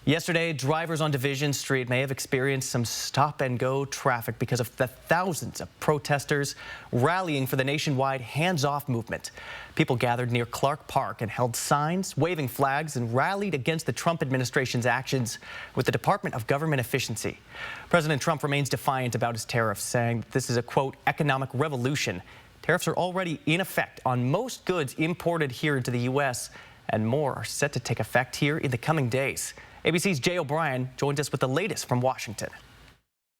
Yesterday, drivers on Division Street may have experienced some stop-and-go traffic because of the thousands of protesters rallying for the nationwide hands-off movement. People gathered near Clark Park and held signs, waving flags, and rallied against the Trump administration's actions with the Department of Government Efficiency. President Trump remains defiant about his tariffs, saying that this is a, quote, economic revolution. Tariffs are already in effect on most goods imported here into the U.S., and more are set to take effect here in the coming days. ABC's Jay O'Brien joined us with the latest from Washington.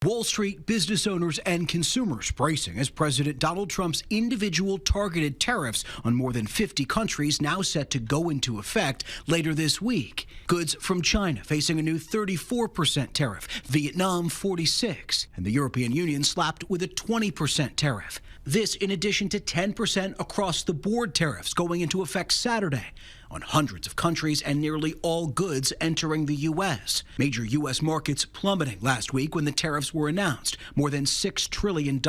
Wall Street, business owners and consumers bracing as President Donald Trump's individual targeted tariffs on more than 50 countries now set to go into effect later this week. Goods from China facing a new 34% tariff, Vietnam 46%, and the European Union slapped with a 20% tariff. This in addition to 10% across-the-board tariffs going into effect Saturday on hundreds of countries and nearly all goods entering the U.S. Major U.S. markets plummeting last week when the tariffs were announced. More than $6 trillion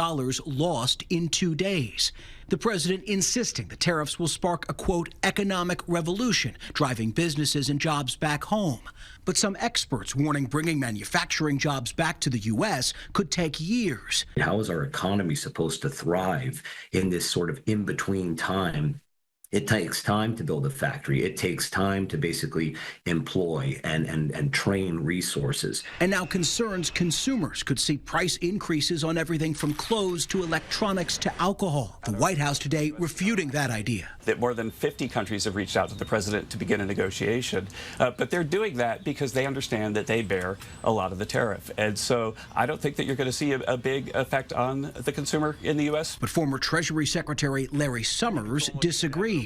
lost in 2 days. The president insisting the tariffs will spark a, quote, economic revolution, driving businesses and jobs back home. But some experts warning bringing manufacturing jobs back to the U.S. could take years. How is our economy supposed to thrive in this sort of in-between time? It takes time to build a factory. It takes time to basically employ and train resources. And now concerns consumers could see price increases on everything from clothes to electronics to alcohol. The White House today refuting that idea. That more than 50 countries have reached out to the president to begin a negotiation. But they're doing that because they understand that they bear a lot of the tariff. And so I don't think that you're going to see a big effect on the consumer in the U.S. But former Treasury Secretary Larry Summers disagrees.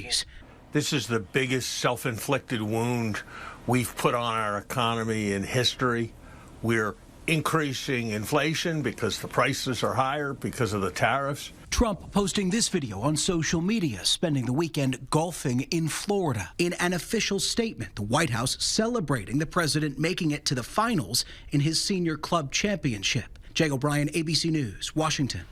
This is the biggest self-inflicted wound we've put on our economy in history. We're increasing inflation because the prices are higher because of the tariffs. Trump posting this video on social media, spending the weekend golfing in Florida. In an official statement, the White House celebrating the president making it to the finals in his senior club championship. Jay O'Brien, ABC News, Washington.